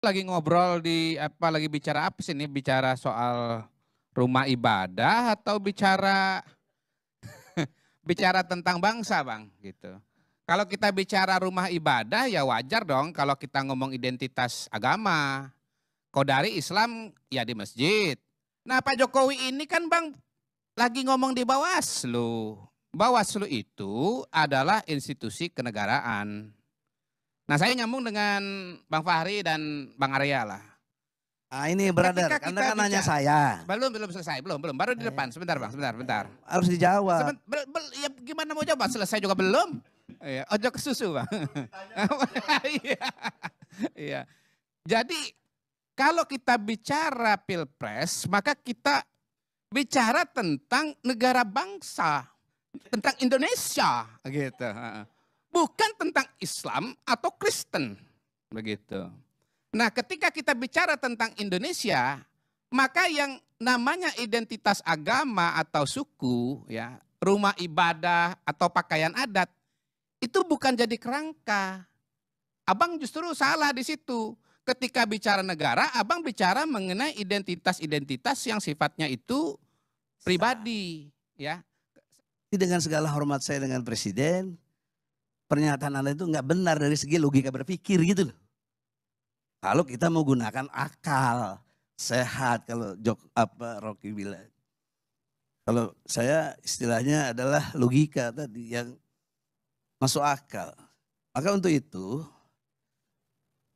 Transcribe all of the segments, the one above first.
lagi ngobrol di apa lagi bicara apa sih ini? Bicara soal rumah ibadah atau bicara tentang bangsa, Bang, gitu. Kalau kita bicara rumah ibadah ya wajar dong kalau kita ngomong identitas agama. Kodari Islam ya di masjid. Nah, Pak Jokowi ini kan, Bang, lagi ngomong di Bawaslu. Bawaslu itu adalah institusi kenegaraan. Nah, saya nyambung dengan Bang Fahri dan Bang Arya lah. Ah ini brother, Ketika Anda kita kan nanya bicara, saya. belum selesai, belum, baru di depan. Sebentar, Bang, sebentar. Harus dijawab. Ya gimana mau jawab? Selesai juga belum? Iya, ojo ke susu, Bang. Iya. Iya. Jadi kalau kita bicara Pilpres, maka kita bicara tentang negara bangsa, tentang Indonesia, gitu. Bukan tentang Islam atau Kristen, begitu. Nah, ketika kita bicara tentang Indonesia, maka yang namanya identitas agama atau suku, ya, rumah ibadah atau pakaian adat itu bukan jadi kerangka. Abang justru salah di situ. Ketika bicara negara, abang bicara mengenai identitas-identitas yang sifatnya itu pribadi, ya. Dengan segala hormat saya dengan Presiden, pernyataan Anda itu nggak benar dari segi logika berpikir gitu loh. Kalau kita mau gunakan akal sehat, kalau Rocky bilang. Kalau saya istilahnya adalah logika tadi yang masuk akal. Maka untuk itu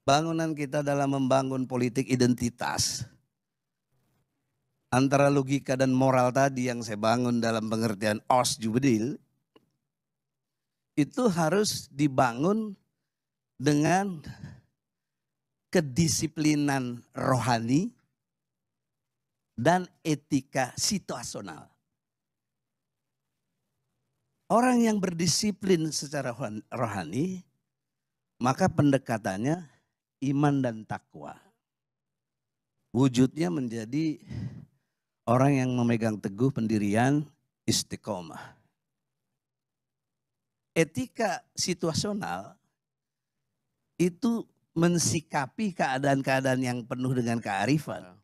bangunan kita dalam membangun politik identitas antara logika dan moral tadi yang saya bangun dalam pengertian Os Jubedil itu harus dibangun dengan kedisiplinan rohani dan etika situasional. Orang yang berdisiplin secara rohani, maka pendekatannya iman dan takwa. Wujudnya menjadi orang yang memegang teguh pendirian istiqomah. Etika situasional itu mensikapi keadaan-keadaan yang penuh dengan kearifan.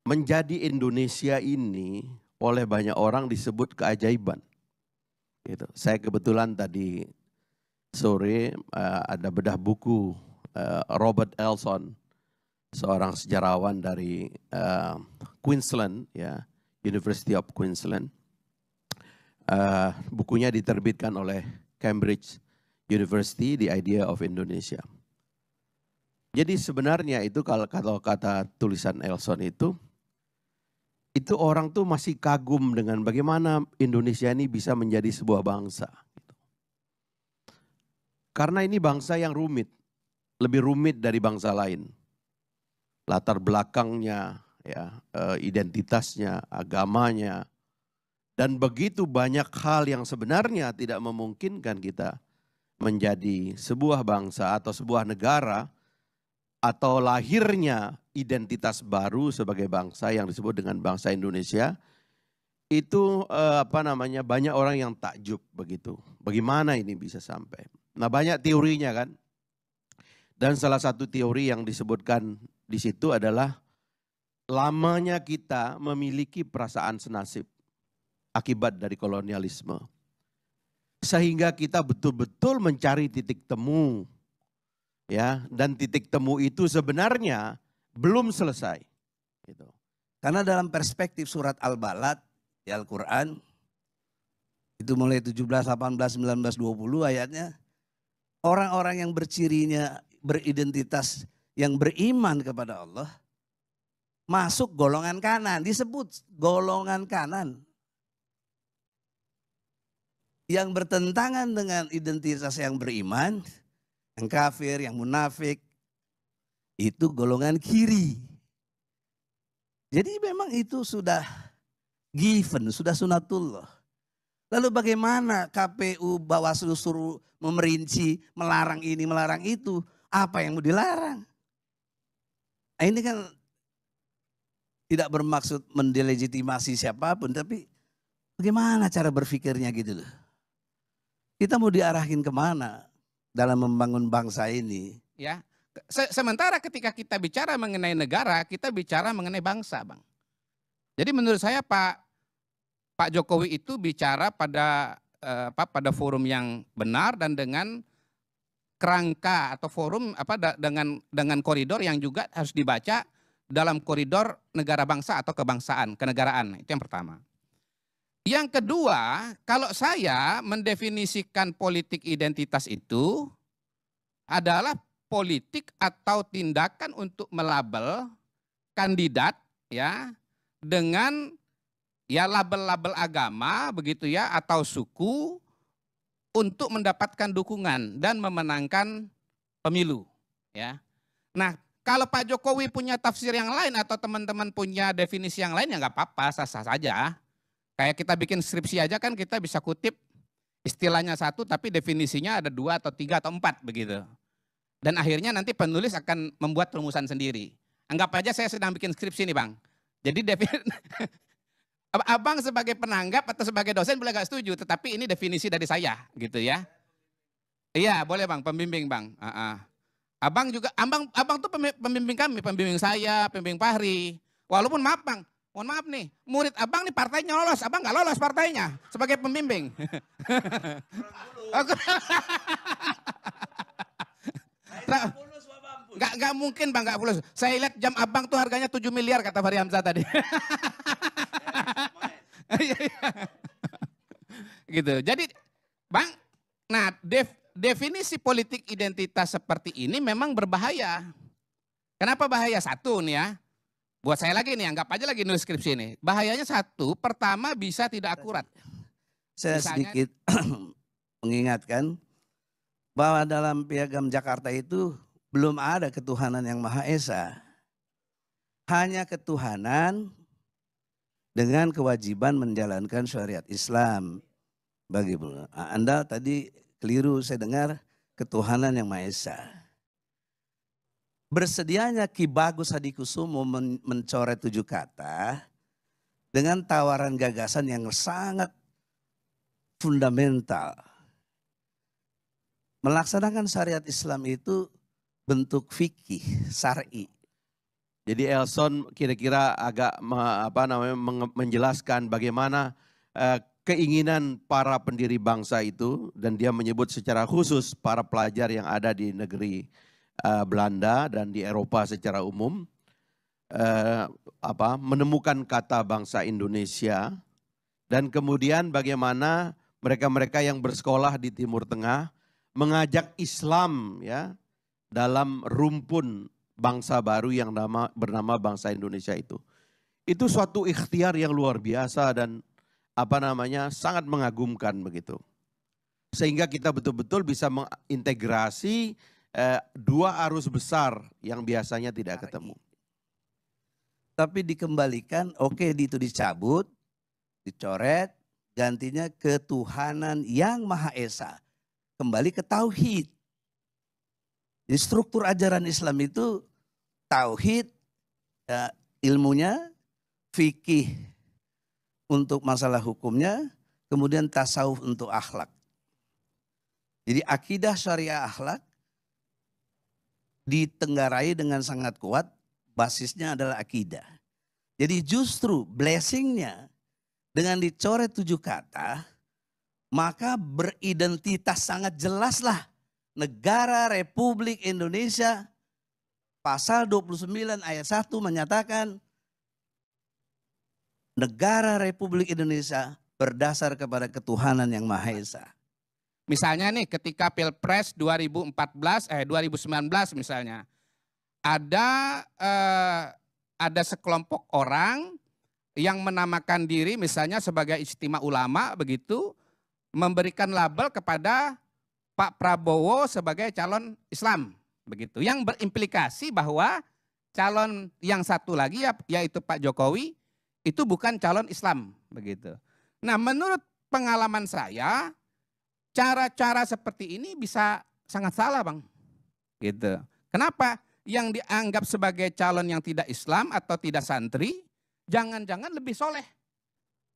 Menjadi Indonesia ini oleh banyak orang disebut keajaiban. Gitu. Saya kebetulan tadi sore ada bedah buku Robert Elson, seorang sejarawan dari Queensland, ya, University of Queensland. Bukunya diterbitkan oleh Cambridge University, The Idea of Indonesia. Jadi sebenarnya itu kalau kata tulisan Elson itu orang tuh masih kagum dengan bagaimana Indonesia ini bisa menjadi sebuah bangsa. Karena ini bangsa yang rumit, lebih rumit dari bangsa lain. Latar belakangnya, ya, identitasnya, agamanya, dan begitu banyak hal yang sebenarnya tidak memungkinkan kita menjadi sebuah bangsa atau sebuah negara atau lahirnya identitas baru sebagai bangsa yang disebut dengan bangsa Indonesia. Itu banyak orang yang takjub begitu. Bagaimana ini bisa sampai? Nah, banyak teorinya kan. Dan salah satu teori yang disebutkan di situ adalah lamanya kita memiliki perasaan senasib akibat dari kolonialisme. Sehingga kita betul-betul mencari titik temu, ya, dan titik temu itu sebenarnya belum selesai. Gitu. Karena dalam perspektif surat Al-Balad di Al-Quran, itu mulai 17, 18, 19, 20 ayatnya, orang-orang yang bercirinya beridentitas yang beriman kepada Allah, masuk golongan kanan, disebut golongan kanan. Yang bertentangan dengan identitas yang beriman, yang kafir, yang munafik, itu golongan kiri. Jadi memang itu sudah given, sudah sunatullah. Lalu bagaimana KPU Bawaslu suruh memerinci, melarang ini, melarang itu, apa yang mau dilarang? Nah, ini kan tidak bermaksud mendelegitimasi siapapun, tapi bagaimana cara berpikirnya gitu loh. Kita mau diarahin kemana dalam membangun bangsa ini? Ya, Sementara ketika kita bicara mengenai negara, kita bicara mengenai bangsa, Bang. Jadi menurut saya Pak Jokowi itu bicara pada pada forum yang benar dan dengan kerangka atau forum dengan koridor yang juga harus dibaca dalam koridor negara bangsa atau kebangsaan, kenegaraan. Itu yang pertama. Yang kedua, kalau saya mendefinisikan politik identitas itu adalah politik atau tindakan untuk melabel kandidat ya dengan ya label-label agama begitu ya atau suku untuk mendapatkan dukungan dan memenangkan pemilu ya. Nah, kalau Pak Jokowi punya tafsir yang lain atau teman-teman punya definisi yang lain ya nggak apa-apa, sah-sah saja. Kayak kita bikin skripsi aja kan kita bisa kutip istilahnya satu tapi definisinya ada 2 atau 3 atau 4 begitu. Dan akhirnya nanti penulis akan membuat rumusan sendiri. Anggap aja saya sedang bikin skripsi nih Bang. Jadi Abang sebagai penanggap atau sebagai dosen boleh gak setuju, tetapi ini definisi dari saya gitu ya. Iya boleh Bang, pembimbing Bang. Abang juga, abang tuh pembimbing kami, pembimbing saya, pembimbing Fahri. Walaupun maaf Bang, mohon maaf nih, murid abang nih partainya lolos, abang gak lolos partainya sebagai pembimbing. Gak mungkin Bang, gak lulus. Saya lihat jam abang tuh harganya 7 miliar kata Fahri Hamzah tadi. Gitu. Jadi Bang, nah definisi politik identitas seperti ini memang berbahaya. Kenapa bahaya? Satu nih ya. Buat saya lagi nih, anggap aja lagi nulis skripsi ini. Bahayanya satu, pertama bisa tidak akurat. Saya sedikit mengingatkan bahwa dalam Piagam Jakarta itu belum ada ketuhanan yang Maha Esa. Hanya ketuhanan dengan kewajiban menjalankan syariat Islam. Bagi Anda tadi keliru, saya dengar ketuhanan yang Maha Esa. Bersedianya Ki Bagus Hadikusumo mencoret 7 kata dengan tawaran gagasan yang sangat fundamental. Melaksanakan syariat Islam itu bentuk fikih, syar'i. Jadi Elson kira-kira agak menjelaskan bagaimana keinginan para pendiri bangsa itu, dan dia menyebut secara khusus para pelajar yang ada di negeri Belanda dan di Eropa secara umum menemukan kata bangsa Indonesia, dan kemudian bagaimana mereka-mereka yang bersekolah di Timur Tengah mengajak Islam ya dalam rumpun bangsa baru yang bernama bangsa Indonesia itu. Itu suatu ikhtiar yang luar biasa dan sangat mengagumkan begitu. Sehingga kita betul-betul bisa mengintegrasi 2 arus besar yang biasanya tidak ketemu. Tapi dikembalikan, itu dicabut, dicoret, gantinya ketuhanan yang Maha Esa. Kembali ke tauhid. Jadi struktur ajaran Islam itu tauhid, ya, ilmunya, fikih untuk masalah hukumnya, kemudian tasawuf untuk akhlak. Jadi akidah syariah akhlak ditenggarai dengan sangat kuat, basisnya adalah akidah. Jadi justru blessingnya dengan dicoret 7 kata, maka beridentitas sangat jelaslah negara Republik Indonesia. Pasal 29 ayat 1 menyatakan negara Republik Indonesia berdasar kepada ketuhanan yang Maha Esa. Misalnya nih ketika Pilpres 2019 misalnya ada sekelompok orang yang menamakan diri misalnya sebagai Ijtima Ulama begitu, memberikan label kepada Pak Prabowo sebagai calon Islam begitu, yang berimplikasi bahwa calon yang satu lagi yaitu Pak Jokowi itu bukan calon Islam begitu. Nah, menurut pengalaman saya cara-cara seperti ini bisa sangat salah Bang. Gitu. Kenapa? Yang dianggap sebagai calon yang tidak Islam atau tidak santri, jangan-jangan lebih soleh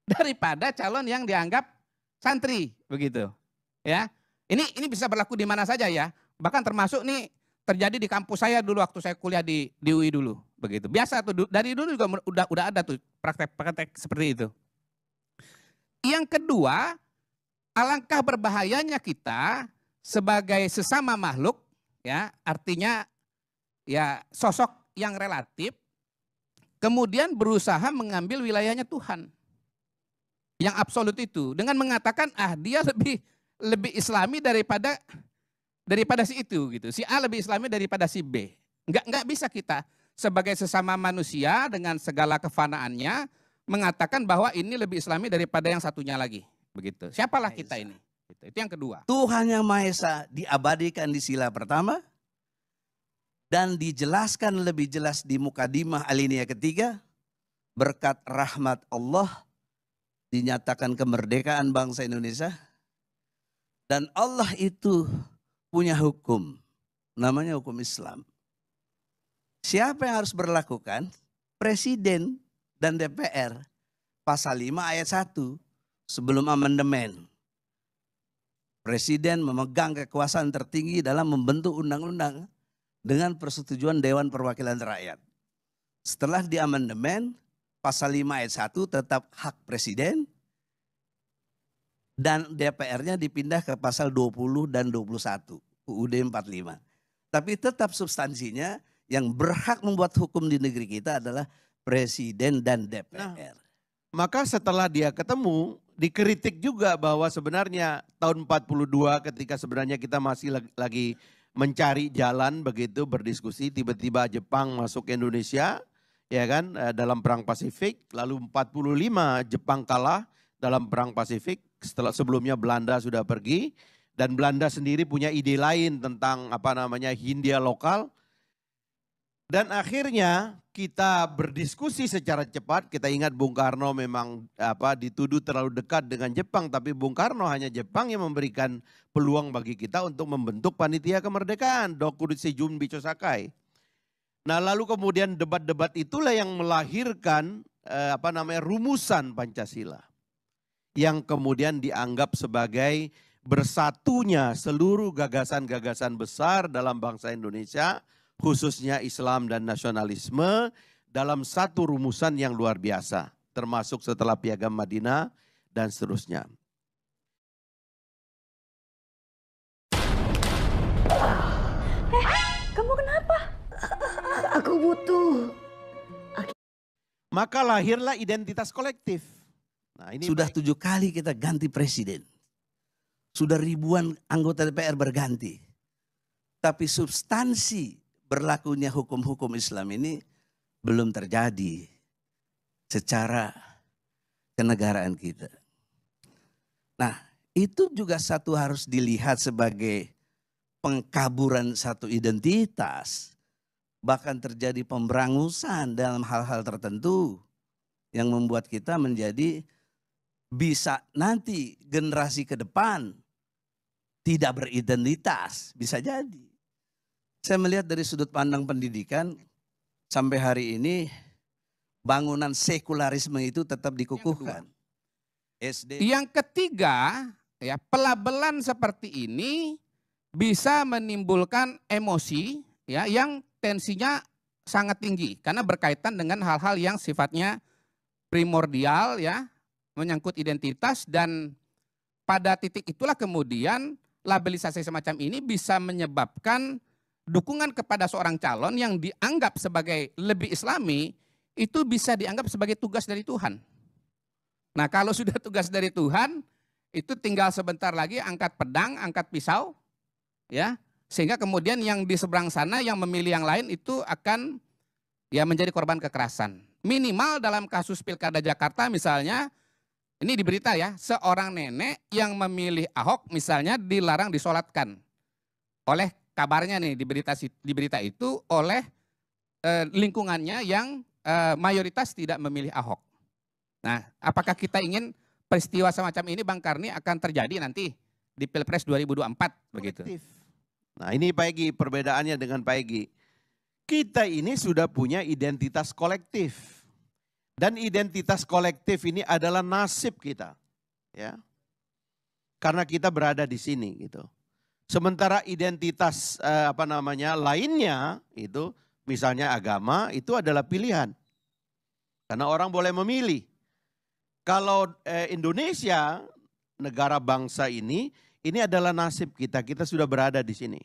daripada calon yang dianggap santri, begitu. Ya, ini bisa berlaku di mana saja ya. Bahkan termasuk terjadi di kampus saya dulu waktu saya kuliah di UI dulu, begitu. Biasa tuh dari dulu juga udah ada tuh praktek-praktek seperti itu. Yang kedua, alangkah berbahayanya kita sebagai sesama makhluk, ya, artinya ya sosok yang relatif, kemudian berusaha mengambil wilayahnya Tuhan. Yang absolut itu dengan mengatakan dia lebih Islami daripada si itu gitu. Si A lebih Islami daripada si B. Enggak bisa kita sebagai sesama manusia dengan segala kefanaannya mengatakan bahwa ini lebih Islami daripada yang satunya lagi. Begitu. Siapalah kita ini? Itu yang kedua. Tuhan Yang Maha Esa diabadikan di sila pertama dan dijelaskan lebih jelas di Mukadimah alinea ketiga. Berkat rahmat Allah dinyatakan kemerdekaan bangsa Indonesia. Dan Allah itu punya hukum, namanya hukum Islam. Siapa yang harus berlakukan? Presiden dan DPR. Pasal 5 ayat 1 sebelum amandemen. Presiden memegang kekuasaan tertinggi dalam membentuk undang-undang dengan persetujuan Dewan Perwakilan Rakyat. Setelah di amandemen, pasal 5 ayat 1 tetap hak presiden dan DPR-nya dipindah ke pasal 20 dan 21 UUD 45. Tapi tetap substansinya yang berhak membuat hukum di negeri kita adalah presiden dan DPR. Maka setelah dia ketemu, dikritik juga bahwa sebenarnya tahun 42 ketika sebenarnya kita masih lagi mencari jalan begitu berdiskusi, tiba-tiba Jepang masuk ke Indonesia, ya kan, dalam perang Pasifik, lalu 45 Jepang kalah dalam perang Pasifik, sebelumnya Belanda sudah pergi dan Belanda sendiri punya ide lain tentang Hindia lokal. Dan akhirnya kita berdiskusi secara cepat. Kita ingat Bung Karno memang dituduh terlalu dekat dengan Jepang, tapi Bung Karno hanya Jepang yang memberikan peluang bagi kita untuk membentuk panitia kemerdekaan, Dokuritsu Junbi Chosakai. Nah, lalu kemudian debat-debat itulah yang melahirkan rumusan Pancasila yang kemudian dianggap sebagai bersatunya seluruh gagasan-gagasan besar dalam bangsa Indonesia, khususnya Islam dan nasionalisme dalam satu rumusan yang luar biasa, termasuk setelah Piagam Madinah dan seterusnya. Kamu kenapa? Aku butuh. Maka lahirlah identitas kolektif. Nah, ini sudah 7 kali kita ganti presiden. Sudah ribuan anggota DPR berganti. Tapi substansi berlakunya hukum-hukum Islam ini belum terjadi secara kenegaraan kita. Nah, itu juga satu harus dilihat sebagai pengkaburan satu identitas. Bahkan terjadi pemberangusan dalam hal-hal tertentu yang membuat kita menjadi bisa nanti generasi ke depan tidak beridentitas, bisa jadi. Saya melihat dari sudut pandang pendidikan sampai hari ini bangunan sekularisme itu tetap dikukuhkan. SD. Yang ketiga, ya, pelabelan seperti ini bisa menimbulkan emosi ya yang tensinya sangat tinggi karena berkaitan dengan hal-hal yang sifatnya primordial ya, menyangkut identitas, dan pada titik itulah kemudian labelisasi semacam ini bisa menyebabkan dukungan kepada seorang calon yang dianggap sebagai lebih Islami itu bisa dianggap sebagai tugas dari Tuhan. Nah, kalau sudah tugas dari Tuhan, itu tinggal sebentar lagi angkat pedang, angkat pisau, ya, sehingga kemudian yang di seberang sana yang memilih yang lain itu akan ya menjadi korban kekerasan. Minimal dalam kasus Pilkada Jakarta misalnya, ini di berita ya, seorang nenek yang memilih Ahok misalnya dilarang disolatkan oleh, kabarnya nih di berita itu, oleh lingkungannya yang mayoritas tidak memilih Ahok. Nah, apakah kita ingin peristiwa semacam ini Bang Karni akan terjadi nanti di Pilpres 2024 begitu? Nah, ini Pak Egy, perbedaannya dengan Pak Egy. Kita ini sudah punya identitas kolektif. Dan identitas kolektif ini adalah nasib kita. Ya. Karena kita berada di sini gitu. Sementara identitas lainnya itu misalnya agama itu adalah pilihan. Karena orang boleh memilih. Kalau Indonesia, negara bangsa ini adalah nasib kita. Kita sudah berada di sini.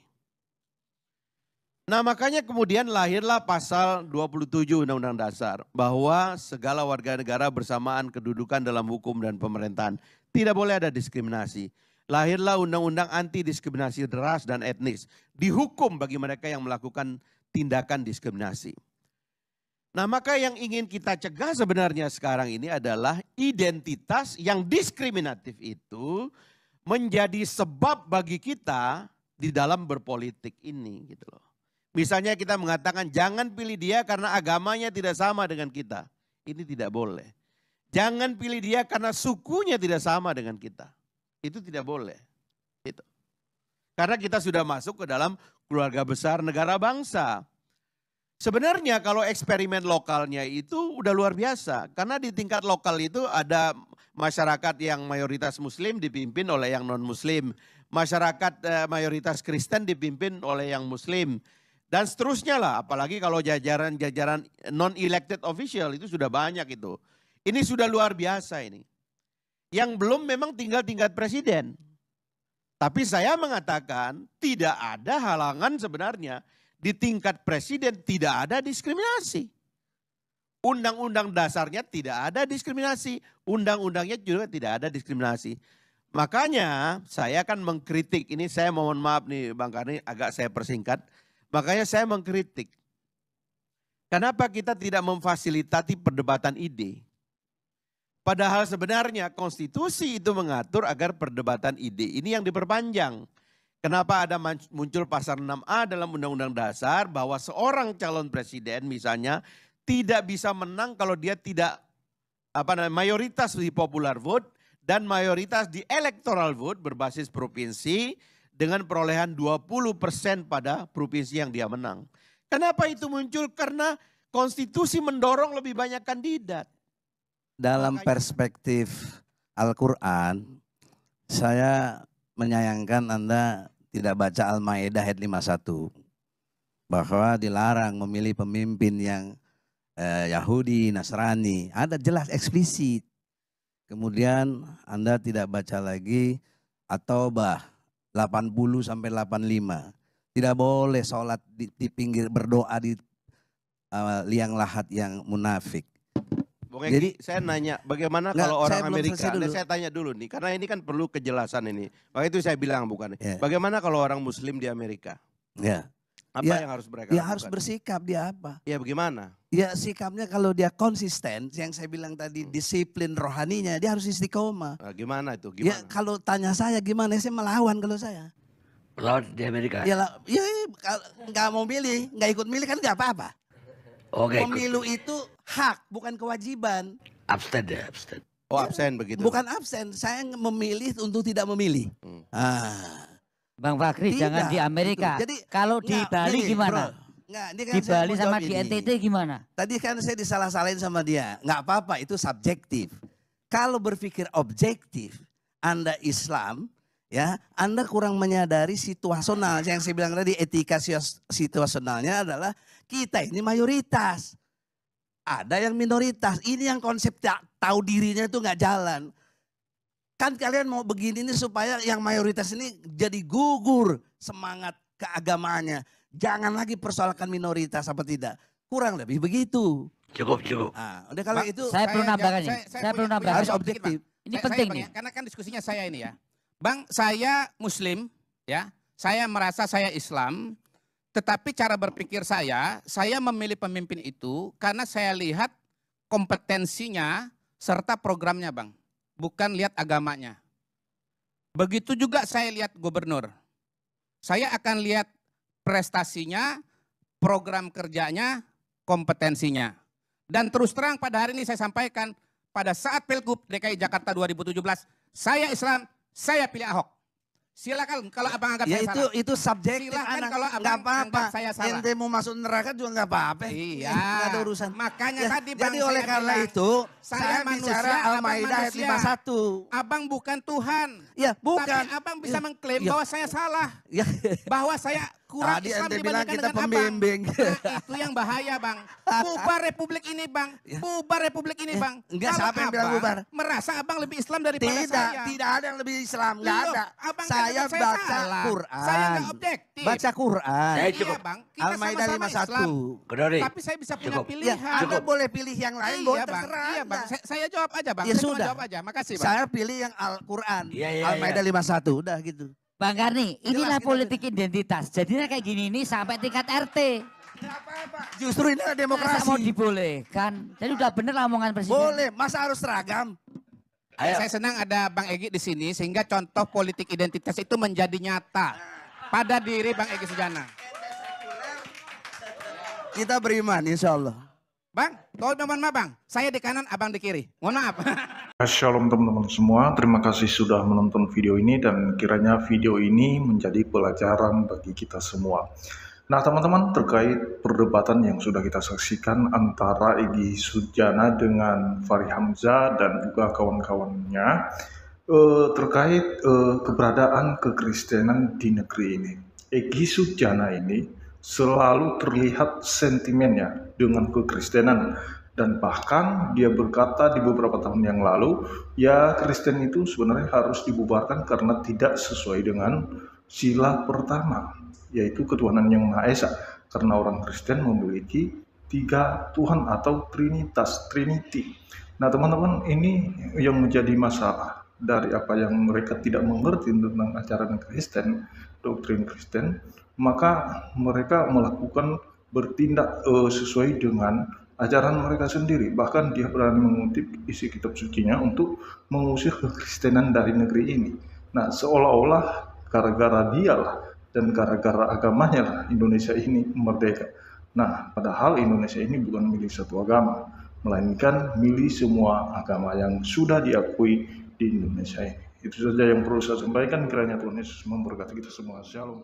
Nah makanya kemudian lahirlah pasal 27 Undang-Undang Dasar. Bahwa segala warga negara bersamaan kedudukan dalam hukum dan pemerintahan. Tidak boleh ada diskriminasi. Lahirlah Undang-Undang Anti Diskriminasi Ras dan Etnis. Dihukum bagi mereka yang melakukan tindakan diskriminasi. Nah maka yang ingin kita cegah sebenarnya sekarang ini adalah identitas yang diskriminatif itu menjadi sebab bagi kita di dalam berpolitik ini gitu loh. Misalnya kita mengatakan jangan pilih dia karena agamanya tidak sama dengan kita. Ini tidak boleh. Jangan pilih dia karena sukunya tidak sama dengan kita. Itu tidak boleh. Gitu. Karena kita sudah masuk ke dalam keluarga besar negara bangsa. Sebenarnya kalau eksperimen lokalnya itu udah luar biasa. Karena di tingkat lokal itu ada masyarakat yang mayoritas muslim dipimpin oleh yang non-muslim. Masyarakat mayoritas Kristen dipimpin oleh yang muslim. Dan seterusnya lah, apalagi kalau jajaran-jajaran non-elected official itu sudah banyak itu. Ini sudah luar biasa ini. Yang belum memang tinggal tingkat presiden. Tapi saya mengatakan tidak ada halangan sebenarnya. Di tingkat presiden tidak ada diskriminasi. Undang-undang dasarnya tidak ada diskriminasi. Undang-undangnya juga tidak ada diskriminasi. Makanya saya akan mengkritik, ini saya mohon maaf nih Bang Karni agak saya persingkat. Makanya saya mengkritik. Kenapa kita tidak memfasilitasi perdebatan ide? Padahal sebenarnya konstitusi itu mengatur agar perdebatan ide ini yang diperpanjang. Kenapa ada muncul pasal 6A dalam Undang-Undang Dasar bahwa seorang calon presiden misalnya tidak bisa menang kalau dia tidak mayoritas di popular vote dan mayoritas di electoral vote berbasis provinsi dengan perolehan 20% pada provinsi yang dia menang. Kenapa itu muncul? Karena konstitusi mendorong lebih banyak kandidat. Dalam perspektif Al-Quran, saya menyayangkan Anda tidak baca Al-Maidah ayat 51. Bahwa dilarang memilih pemimpin yang Yahudi, Nasrani. Ada jelas eksplisit. Kemudian Anda tidak baca lagi At-Taubah 80 sampai 85. Tidak boleh sholat di pinggir berdoa di liang lahat yang munafik. Bung Egi, saya nanya bagaimana kalau orang Amerika, saya tanya dulu nih, karena ini kan perlu kejelasan ini. Makanya itu saya bilang bukan. Ya. Bagaimana kalau orang Muslim di Amerika? Ya. Apa yang harus mereka lakukan? Harus bersikap, dia apa? Ya bagaimana? Ya sikapnya kalau dia konsisten, yang saya bilang tadi disiplin rohaninya, dia harus istiqomah. Nah, gimana itu? Ya kalau tanya saya gimana, saya melawan kalau saya. Melawan di Amerika? Ya nggak mau milih, nggak ikut milih kan nggak apa-apa. Oke. Pemilu itu hak, bukan kewajiban. Abstain ya, abstain. Oh absen begitu? Bukan absen, saya memilih untuk tidak memilih. Bang Fakri jangan di Amerika. Jadi, kalau di Bali gimana? Kan di Bali sama di NTT gimana? Tadi kan saya disalah-salahin sama dia. Nggak apa-apa, itu subjektif. Kalau berpikir objektif, Anda Islam, ya Anda kurang menyadari situasional. Yang saya bilang tadi etika situasionalnya adalah kita ini mayoritas. Ada yang minoritas. Ini yang konsep tahu dirinya itu nggak jalan. Kan kalian mau begini nih supaya yang mayoritas ini jadi gugur semangat keagamaannya. Jangan lagi persoalkan minoritas apa tidak. Kurang lebih begitu. Cukup. Nah, udah kalau itu saya perlu nambahkan nih. Saya perlu nambahkan. Harus objektif. Ini penting nih. Karena kan diskusinya saya ini ya. Bang, saya Muslim ya. Saya merasa saya Islam. Tetapi cara berpikir saya memilih pemimpin itu karena saya lihat kompetensinya serta programnya Bang. Bukan lihat agamanya. Begitu juga saya lihat gubernur. Saya akan lihat prestasinya, program kerjanya, kompetensinya. Dan terus terang pada hari ini saya sampaikan, pada saat Pilgub DKI Jakarta 2017, saya Islam, saya pilih Ahok. Silakan kalau abang anggap Ya saya salah. itu subjektif Silakan anak. kalau abang Nggak apa-apa. anggap saya salah. Ente mau masuk neraka juga nggak apa-apa. Iya. Nggak ada urusan. Makanya Ya, tadi bang jadi oleh saya karena bilang, itu saya saya manusia, bicara abang Al-Maidah ayat manusia. 51. Abang bukan Tuhan. Ya bukan. Tapi abang bisa mengklaim Ya. bahwa saya salah. Ya. Bahwa saya kurang Tadi Islam ente bilang dibandingkan kita dengan pembimbing. abang. Nah, itu yang bahaya bang. Bubar republik ini bang. Ya. Bubar republik ini bang. Enggak, Kalau siapa yang bilang abang bubar? merasa abang lebih Islam daripada Tidak, saya. tidak ada yang lebih Islam. Nggak Loh, ada. abang Saya katakan baca salah. Quran. Saya nggak objektif. Baca Quran. Saya Iya cukup. bang. Kita Al-Maidah sama-sama Islam. 51. Kedori. Tapi saya bisa punya Cukup. Ya, pilihan. Anda boleh pilih yang lain, Iya boleh bang. terserah Iya bang. Anda. Saya jawab aja bang. Ya Saya cuma sudah. jawab aja. Makasih bang. Saya pilih yang Al-Quran. Iya, iya, Al-Maidah 51, udah gitu. Bang Karni, inilah kita politik identitas. Jadinya kayak gini nih sampai tingkat RT. Justru ini adalah Masa mau demokrasi. dibolehkan? Jadi udah bener lah omongan presiden. Boleh, masa harus seragam? Ayo. Saya senang ada Bang Egy di sini sehingga contoh politik identitas itu menjadi nyata pada diri Bang Egy Sujana. Kita beriman, insya Allah. Bang, mohon maaf bang, saya di kanan, abang di kiri. Mohon maaf. Shalom teman-teman semua, terima kasih sudah menonton video ini dan kiranya video ini menjadi pelajaran bagi kita semua. Nah teman-teman, terkait perdebatan yang sudah kita saksikan antara Egy Sujana dengan Fahri Hamzah dan juga kawan-kawannya terkait keberadaan kekristenan di negeri ini. Egy Sujana ini selalu terlihat sentimennya dengan kekristenan. Dan bahkan dia berkata di beberapa tahun yang lalu, ya Kristen itu sebenarnya harus dibubarkan karena tidak sesuai dengan sila pertama, yaitu ketuhanan yang Maha Esa. Karena orang Kristen memiliki 3 Tuhan atau Trinitas, Trinity. Nah teman-teman, ini yang menjadi masalah dari apa yang mereka tidak mengerti tentang ajaran Kristen, doktrin Kristen, maka mereka melakukan bertindak sesuai dengan ajaran mereka sendiri. Bahkan dia berani mengutip isi kitab sucinya untuk mengusir kekristenan dari negeri ini. Nah seolah-olah gara-gara dialah dan gara-gara agamanya lah Indonesia ini merdeka. Nah padahal Indonesia ini bukan milik satu agama, melainkan milik semua agama yang sudah diakui di Indonesia ini. Itu saja yang perlu saya sampaikan, kiranya Tuhan Yesus memberkati kita semua. Shalom.